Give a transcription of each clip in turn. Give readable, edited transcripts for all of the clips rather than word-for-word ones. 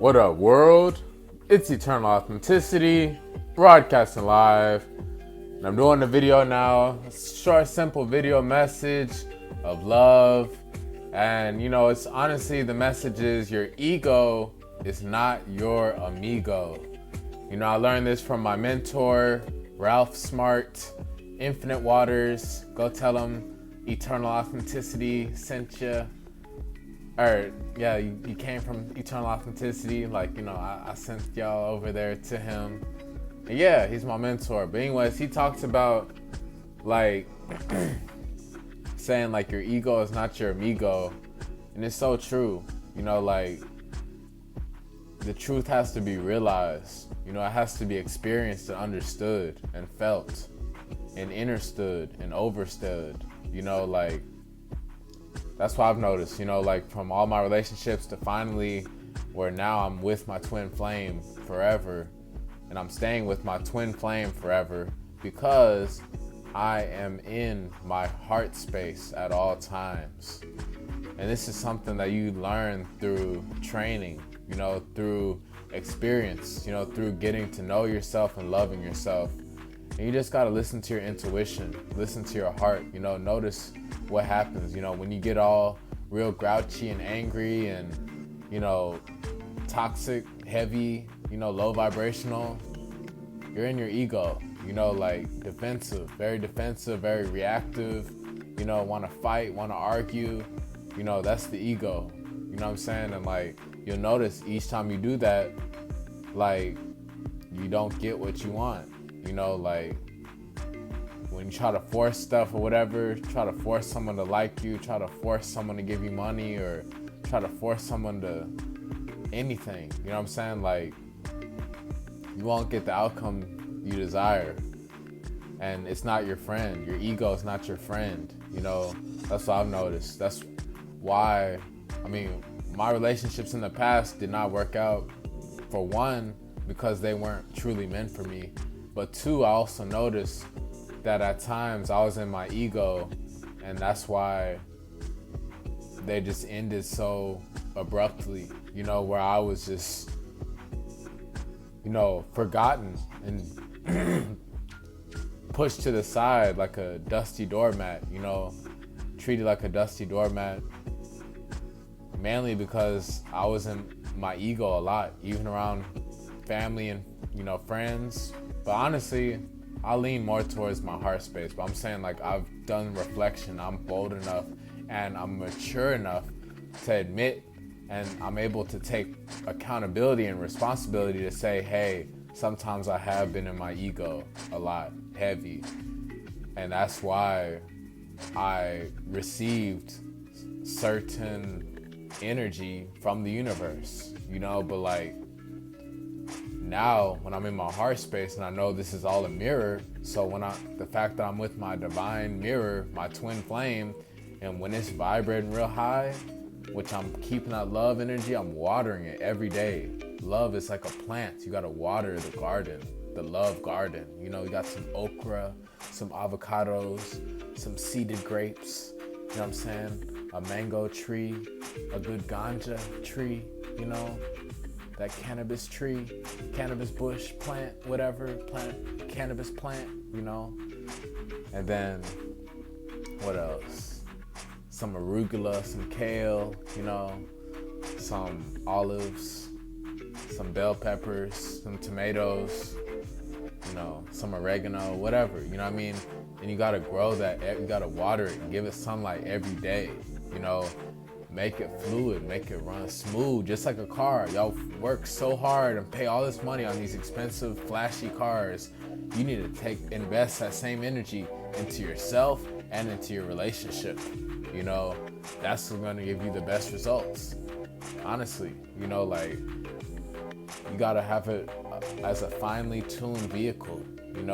What up, world? It's Eternal Authenticity, broadcasting live. And I'm doing the video now. A short, simple video message of love. And, it's honestly, the message is your ego is not your amigo. I learned this from my mentor, Ralph Smart, Infinite Waters. Go tell him Eternal Authenticity sent you. You came from Eternal Authenticity. I sent y'all over there to him. And yeah, he's my mentor. But anyways, he talks about saying your ego is not your amigo. And it's so true. The truth has to be realized. It has to be experienced and understood and felt and understood and overstood. That's what I've noticed, from all my relationships to finally where now I'm with my twin flame forever, and I'm staying with my twin flame forever because I am in my heart space at all times. And this is something that you learn through training, through experience, through getting to know yourself and loving yourself. And you just gotta listen to your intuition, listen to your heart, notice what happens, when you get all real grouchy and angry and, toxic, heavy, low vibrational, you're in your ego, defensive, very reactive, wanna fight, wanna argue, that's the ego, you know what I'm saying? And you'll notice each time you do that, you don't get what you want. When you try to force stuff or whatever, try to force someone to like you, try to force someone to give you money, or try to force someone to anything, you know what I'm saying? You won't get the outcome you desire. And it's not your friend. Your ego is not your friend, That's what I've noticed. That's why, my relationships in the past did not work out. For one, because they weren't truly meant for me. But two, I also noticed that at times I was in my ego, and that's why they just ended so abruptly, where I was just, forgotten and pushed to the side like a dusty doormat, treated like a dusty doormat, mainly because I was in my ego a lot, even around family and, friends. But honestly, I lean more towards my heart space. But I'm saying I've done reflection. I'm bold enough and I'm mature enough to admit, and I'm able to take accountability and responsibility to say, hey, sometimes I have been in my ego a lot, heavy. And that's why I received certain energy from the universe, but now when I'm in my heart space and I know this is all a mirror, so the fact that I'm with my divine mirror, my twin flame, and when it's vibrating real high, which I'm keeping that love energy, I'm watering it every day. Love is like a plant. You gotta water the garden, the love garden. You got some okra, some avocados, some seeded grapes, you know what I'm saying? A mango tree, a good ganja tree, that cannabis tree, cannabis bush, plant, whatever, cannabis plant, And then, what else? Some arugula, some kale, some olives, some bell peppers, some tomatoes, some oregano, whatever, you know what I mean? And you gotta grow that, you gotta water it, give it sunlight every day, Make it fluid, make it run smooth, just like a car. Y'all work so hard and pay all this money on these expensive, flashy cars. You need to invest that same energy into yourself and into your relationship. That's what's gonna give you the best results. Honestly, you gotta have it as a finely tuned vehicle, and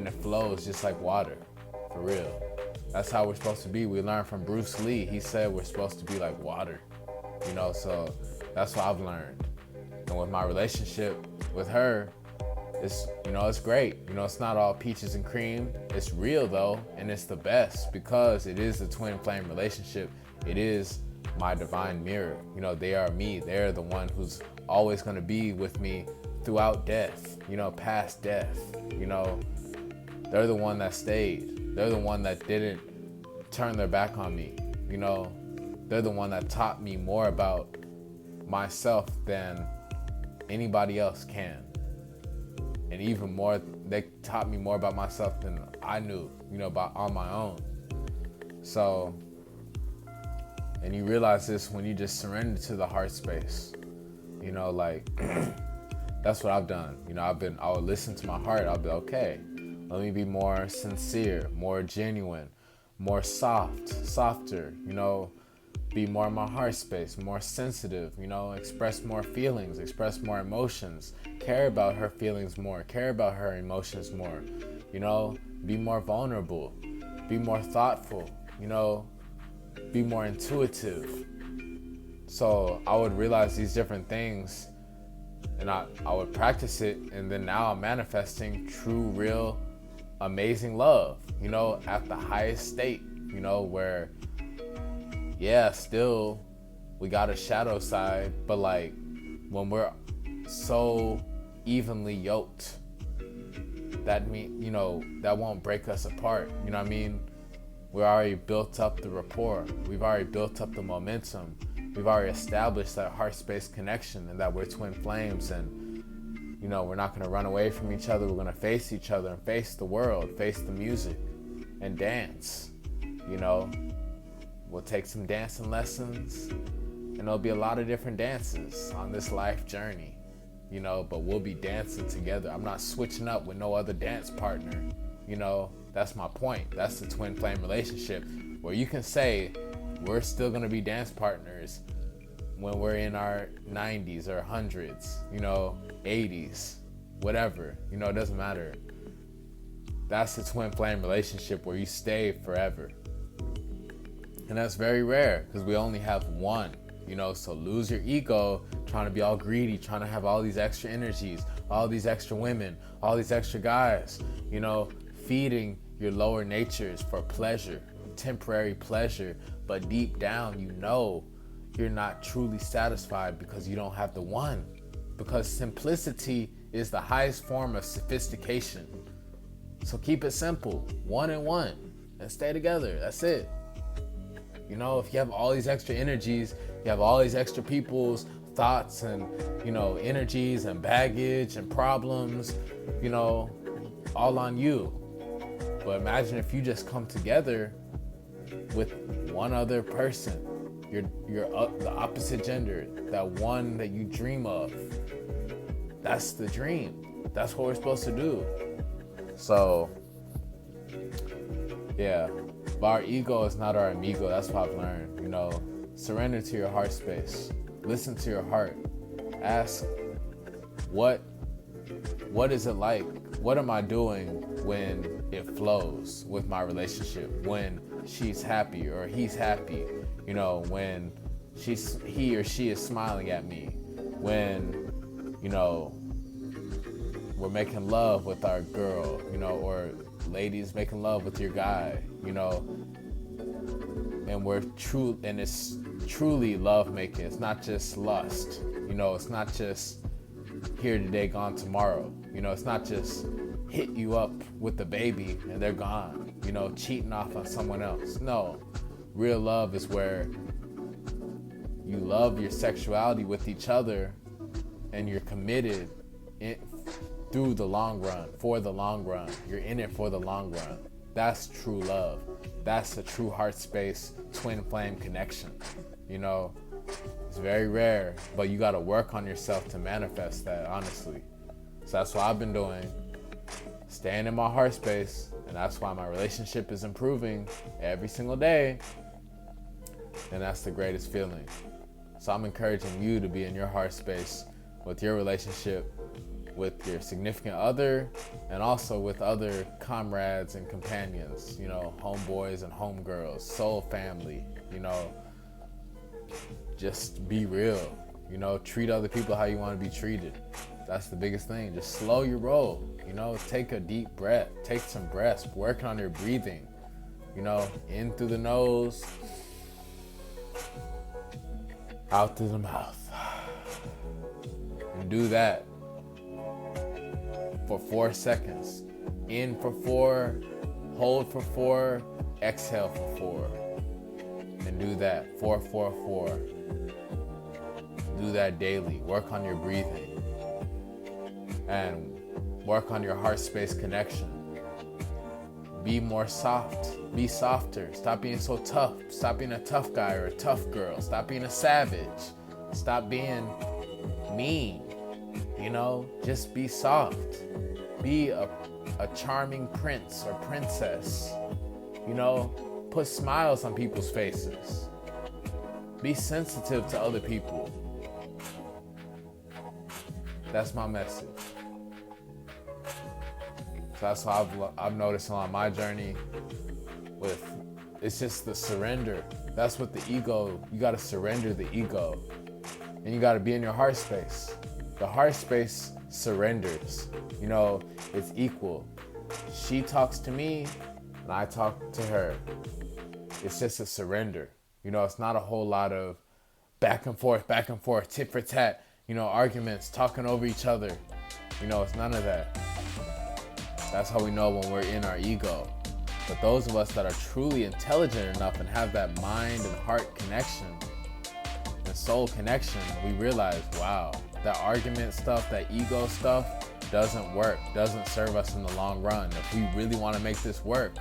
it flows just like water, for real. That's how we're supposed to be. We learned from Bruce Lee. He said we're supposed to be like water, so that's what I've learned. And with my relationship with her, it's, it's great. It's not all peaches and cream. It's real though, and it's the best because it is a twin flame relationship. It is my divine mirror. You know, they are me. They're the one who's always going to be with me throughout death, you know, past death. You know, they're the one that stayed. They're the one that didn't turn their back on me. You know, they're the one that taught me more about myself than anybody else can. And even more, they taught me more about myself than I knew, you know, about on my own. So, and you realize this when you just surrender to the heart space. You know, like, that's what I've done. You know, I would listen to my heart. I'll be, okay, let me be more sincere, more genuine, more softer, you know, be more in my heart space, more sensitive, you know, express more feelings, express more emotions, care about her feelings more, care about her emotions more, you know, be more vulnerable, be more thoughtful, you know, be more intuitive. So I would realize these different things, and I would practice it, and then now I'm manifesting true, real, amazing love, you know, at the highest state, you know, where, yeah, still we got a shadow side, but like when we're so evenly yoked, that mean, you know, that won't break us apart. You know what I mean? We already built up the rapport. We've already built up the momentum. We've already established that heart space connection and that we're twin flames, and, you know, we're not going to run away from each other. We're going to face each other and face the world, face the music and dance, you know. We'll take some dancing lessons, and there'll be a lot of different dances on this life journey, you know, but we'll be dancing together. I'm not switching up with no other dance partner, you know. That's my point. That's the twin flame relationship, where you can say we're still going to be dance partners when we're in our 90s or 100s, you know, 80s, whatever, you know, it doesn't matter. That's the twin flame relationship where you stay forever. And that's very rare because we only have one, you know, so lose your ego trying to be all greedy, trying to have all these extra energies, all these extra women, all these extra guys, you know, feeding your lower natures for pleasure, temporary pleasure, but deep down, you know, you're not truly satisfied because you don't have the one, because simplicity is the highest form of sophistication. So keep it simple, one and one, and stay together. That's it. You know, if you have all these extra energies, you have all these extra people's thoughts and, you know, energies and baggage and problems, you know, all on you. But imagine if you just come together with one other person, you're the opposite gender, that one that you dream of. That's the dream. That's what we're supposed to do. So, yeah. But our ego is not our amigo. That's what I've learned. You know, surrender to your heart space. Listen to your heart. Ask, what is it like? What am I doing when it flows with my relationship? When she's happy or he's happy? You know, when he or she is smiling at me? When, you know, we're making love with our girl, you know, or ladies making love with your guy, you know, and it's truly love making. It's not just lust, you know, it's not just here today, gone tomorrow, you know, it's not just hit you up with the baby and they're gone, you know, cheating off on someone else. No, real love is where you love your sexuality with each other and you're committed through the long run, for the long run. You're in it for the long run. That's true love. That's a true heart space, twin flame connection. You know, it's very rare, but you got to work on yourself to manifest that, honestly. So that's what I've been doing, staying in my heart space, and that's why my relationship is improving every single day. And that's the greatest feeling. So I'm encouraging you to be in your heart space with your relationship, with your significant other, and also with other comrades and companions, you know, homeboys and homegirls, soul family, you know. Just be real, you know, treat other people how you want to be treated. That's the biggest thing. Just slow your roll, you know, take a deep breath, take some breaths, work on your breathing, you know, in through the nose, out through the mouth. And do that for 4 seconds. In for 4, hold for 4, exhale for 4. And do that 4, 4, 4. Do that daily. Work on your breathing and work on your heart space connection. Be more soft. Be softer. Stop being so tough. Stop being a tough guy or a tough girl. Stop being a savage. Stop being mean. You know, just be soft. Be a charming prince or princess. You know, put smiles on people's faces. Be sensitive to other people. That's my message. So that's what I've noticed along my journey with, it's just the surrender. That's what the ego, you gotta surrender the ego. And you gotta be in your heart space. The heart space surrenders. You know, it's equal. She talks to me and I talk to her. It's just a surrender. You know, it's not a whole lot of back and forth, tit for tat, you know, arguments, talking over each other. You know, it's none of that. That's how we know when we're in our ego. But those of us that are truly intelligent enough and have that mind and heart connection, the soul connection, we realize, wow, that argument stuff, that ego stuff doesn't work, doesn't serve us in the long run. If we really want to make this work,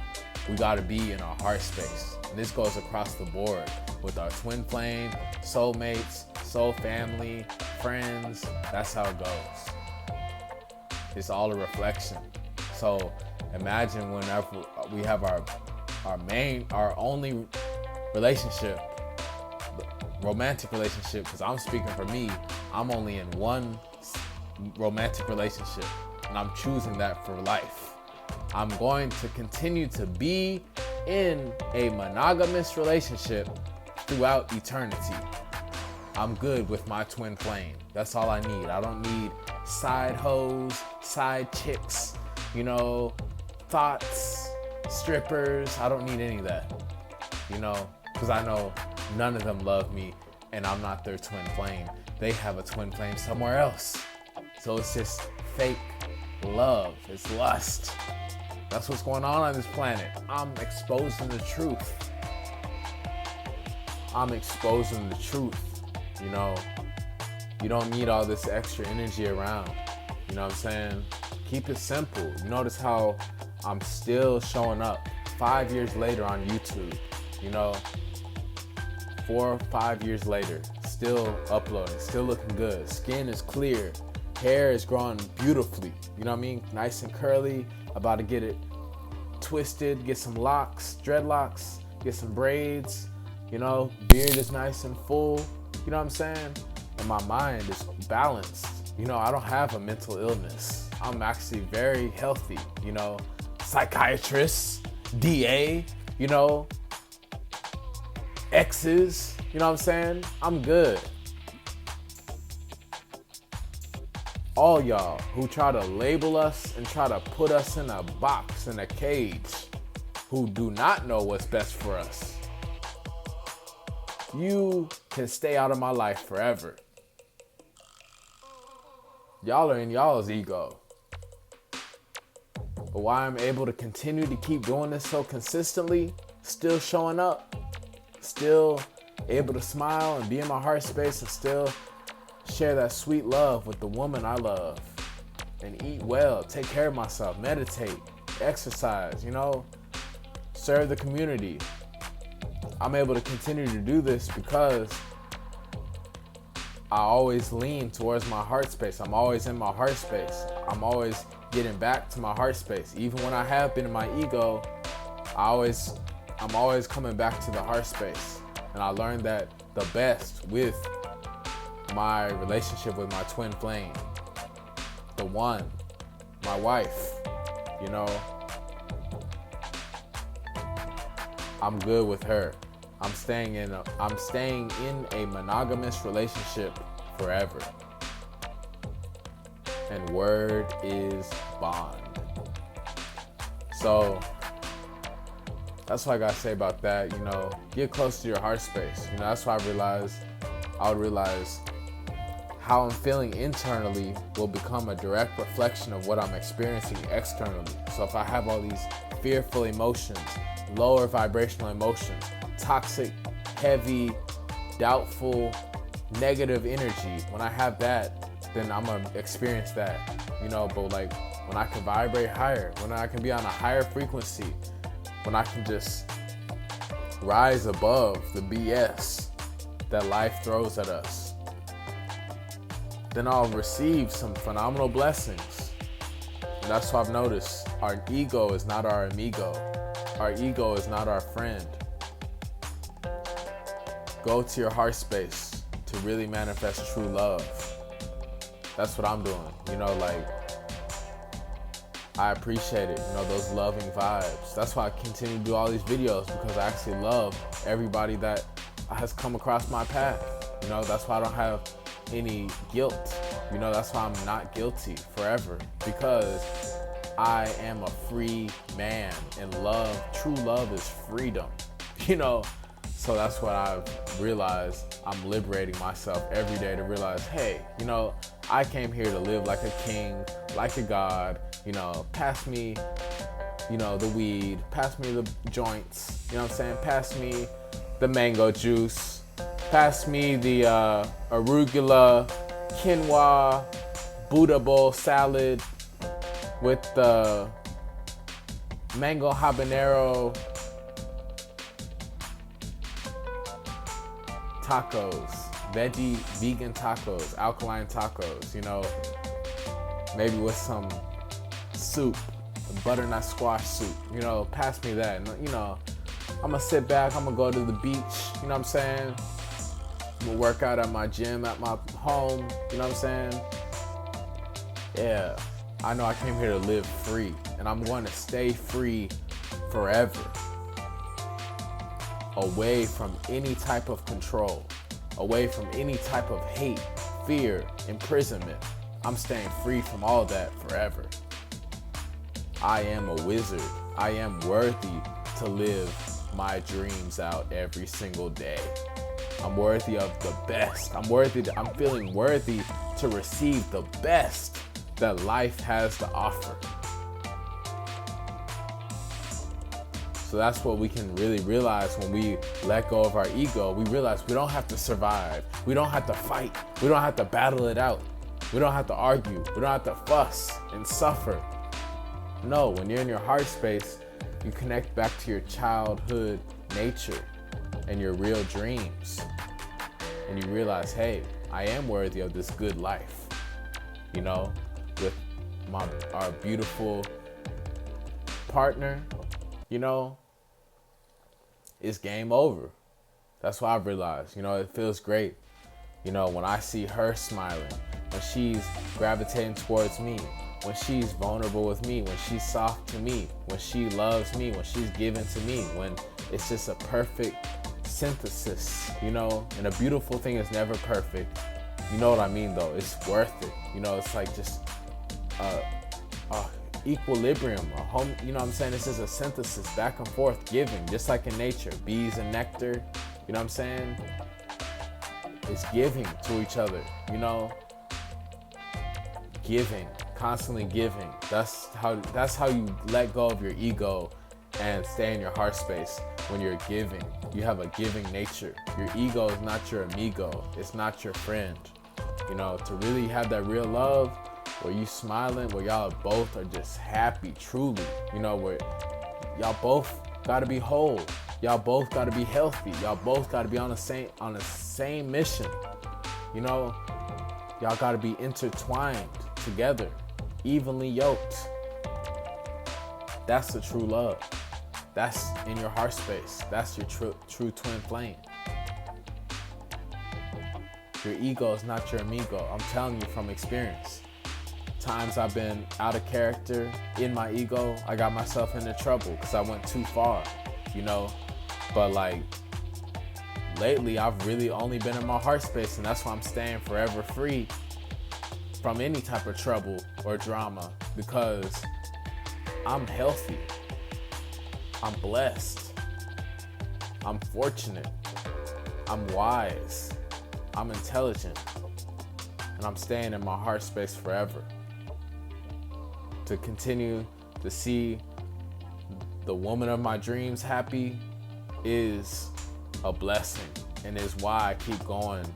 we got to be in our heart space. And this goes across the board with our twin flame, soulmates, soul family, friends. That's how it goes. It's all a reflection. So imagine whenever we have our only relationship, romantic relationship, because I'm speaking for me, I'm only in one romantic relationship, and I'm choosing that for life. I'm going to continue to be in a monogamous relationship throughout eternity. I'm good with my twin flame. That's all I need. I don't need side hoes, side chicks, you know, thoughts, strippers. I don't need any of that, you know, because I know none of them love me and I'm not their twin flame. They have a twin flame somewhere else. So it's just fake love. It's lust. That's what's going on this planet. I'm exposing the truth. I'm exposing the truth. You know, you don't need all this extra energy around. You know what I'm saying? Keep it simple. You notice how I'm still showing up 5 years later on YouTube. You know, 4 or 5 years later, still uploading, still looking good. Skin is clear. Hair is growing beautifully. You know what I mean? Nice and curly. About to get it twisted, get some locks, dreadlocks, get some braids. You know, beard is nice and full. You know what I'm saying? And my mind is balanced. You know, I don't have a mental illness. I'm actually very healthy. You know, psychiatrist, DA, you know, exes, you know what I'm saying? I'm good. All y'all who try to label us and try to put us in a box, in a cage, who do not know what's best for us, you can stay out of my life forever. Y'all are in y'all's ego. But why I'm able to continue to keep doing this so consistently, still showing up, still able to smile and be in my heart space and still share that sweet love with the woman I love and eat well, take care of myself, meditate, exercise, you know, serve the community. I'm able to continue to do this because I always lean towards my heart space. I'm always in my heart space. I'm always getting back to my heart space. Even when I have been in my ego, I'm always coming back to the heart space. And I learned that the best with my relationship with my twin flame, the one, my wife, you know, I'm good with her. I'm staying in a monogamous relationship forever. And word is bond. So that's what I gotta say about that. You know, get close to your heart space. You know, that's why I realized I would realize how I'm feeling internally will become a direct reflection of what I'm experiencing externally. So if I have all these fearful emotions, lower vibrational emotions, toxic, heavy, doubtful, negative energy, when I have that, then I'm gonna experience that, but like when I can vibrate higher, when I can be on a higher frequency, when I can just rise above the BS that life throws at us, then I'll receive some phenomenal blessings. And that's what I've noticed. Our ego is not our amigo. Our ego is not our friend. Go to your heart space to really manifest true love. That's what I'm doing. I appreciate it, those loving vibes. That's why I continue to do all these videos, because I actually love everybody that has come across my path. That's why I don't have any guilt. That's why I'm not guilty forever, because I am a free man, and true love is freedom, So that's what I've realized. I'm liberating myself every day to realize, hey, I came here to live like a king, like a god. Pass me, the weed, pass me the joints, pass me the mango juice, pass me the arugula, quinoa, Buddha bowl salad with the mango habanero tacos, veggie, vegan tacos, alkaline tacos, maybe with some soup, butternut squash soup, pass me that. And, I'm gonna sit back, I'm gonna go to the beach, I'm gonna work out at my gym, at my home, Yeah, I know I came here to live free, and I'm going to stay free forever. Away from any type of control, away from any type of hate, fear, imprisonment. I'm staying free from all that forever. I am a wizard. I am worthy to live my dreams out every single day. I'm worthy of the best. I'm feeling worthy to receive the best that life has to offer. So that's what we can really realize when we let go of our ego. We realize we don't have to survive. We don't have to fight. We don't have to battle it out. We don't have to argue. We don't have to fuss and suffer. No, when you're in your heart space, you connect back to your childhood nature and your real dreams. And you realize, hey, I am worthy of this good life. With our beautiful partner, it's game over. That's what I've realized. It feels great. When I see her smiling, when she's gravitating towards me, when she's vulnerable with me, when she's soft to me, when she loves me, when she's giving to me, when it's just a perfect synthesis, and a beautiful thing is never perfect. You know what I mean, though? It's worth it. It's like just equilibrium, This is a synthesis, back and forth, giving, just like in nature, bees and nectar, It's giving to each other, Giving, constantly giving. That's how you let go of your ego and stay in your heart space. When you're giving, you have a giving nature. Your ego is not your amigo. It's not your friend. To really have that real love, where you smiling, where y'all both are just happy, truly, where y'all both gotta be whole. Y'all both gotta be healthy. Y'all both gotta be on the same mission. Y'all gotta be intertwined together, evenly yoked. That's the true love. That's in your heart space. That's your true twin flame. Your ego is not your amigo. I'm telling you from experience. Times I've been out of character in my ego, I got myself into trouble because I went too far, But lately, I've really only been in my heart space, and that's why I'm staying forever free from any type of trouble or drama, because I'm healthy. I'm blessed. I'm fortunate. I'm wise. I'm intelligent, and I'm staying in my heart space forever. To continue to see the woman of my dreams happy is a blessing, and is why I keep going,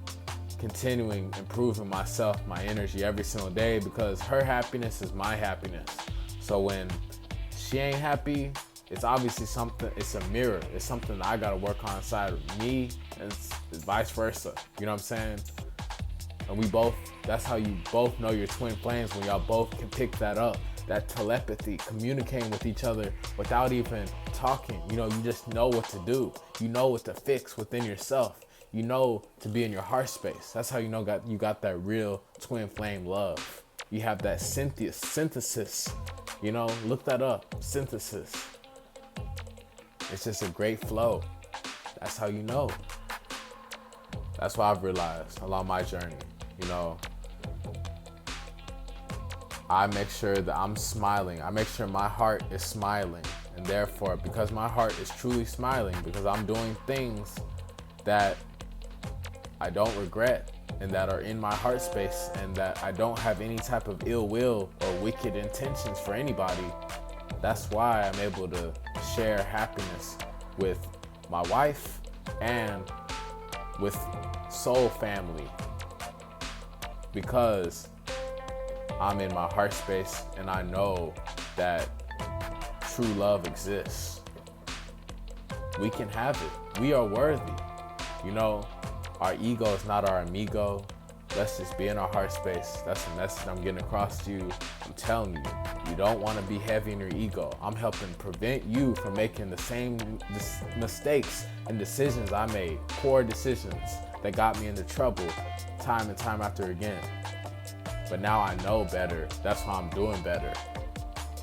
continuing improving myself, my energy every single day, because her happiness is my happiness. So when she ain't happy, it's obviously something, it's a mirror. It's something that I gotta work on inside of me, and it's vice versa. You know what I'm saying? And we both, that's how you both know your twin flames, when y'all both can pick that up. That telepathy, communicating with each other without even talking. You know, you just know what to do. You know what to fix within yourself. You know to be in your heart space. That's how you know you got that real twin flame love. You have that synthesis. You know, look that up. Synthesis. It's just a great flow. That's how you know. That's what I've realized along my journey. You know, I make sure that I'm smiling. I make sure my heart is smiling. And therefore, because my heart is truly smiling, because I'm doing things that I don't regret and that are in my heart space, and that I don't have any type of ill will or wicked intentions for anybody, that's why I'm able to share happiness with my wife and with soul family, because I'm in my heart space and I know that true love exists. We can have it. We are worthy. You know, our ego is not our amigo. Let's just be in our heart space. That's the message I'm getting across to you. I'm telling you, you don't want to be heavy in your ego. I'm helping prevent you from making the same mistakes and decisions I made, poor decisions that got me into trouble time and time after again. But now I know better. That's why I'm doing better.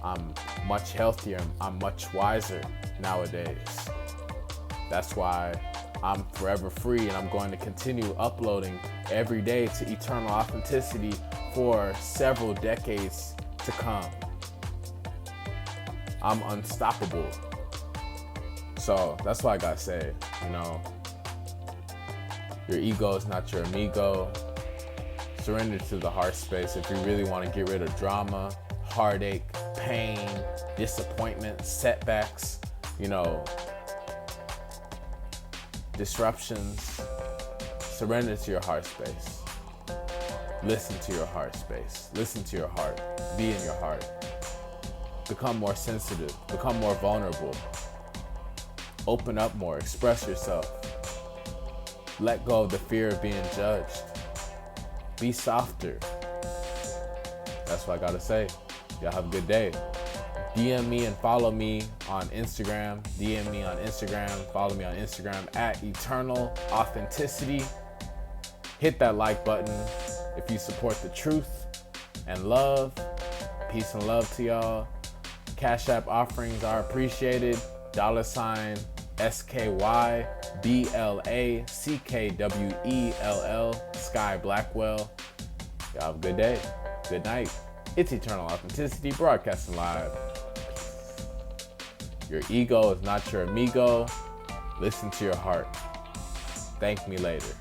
I'm much healthier. I'm much wiser nowadays. That's why I'm forever free, and I'm going to continue uploading every day to Eternal Authenticity for several decades to come. I'm unstoppable. So that's what I gotta say, you know. Your ego is not your amigo. Surrender to the heart space if you really want to get rid of drama, heartache, pain, disappointment, setbacks, you know, disruptions. Surrender to your heart space. Listen to your heart space. Listen to your heart. Be in your heart. Become more sensitive. Become more vulnerable. Open up more. Express yourself. Let go of the fear of being judged. Be softer. That's what I gotta say. Y'all have a good day. DM me and follow me on Instagram. DM me on Instagram. Follow me on Instagram at Eternal Authenticity. Hit that like button if you support the truth and love. Peace and love to y'all. CashApp offerings are appreciated. $SkyBlackwell. Skyblackwell. Y'all have a good day. Good night. It's Eternal Authenticity, broadcasting live. Your ego is not your amigo. Listen to your heart. Thank me later.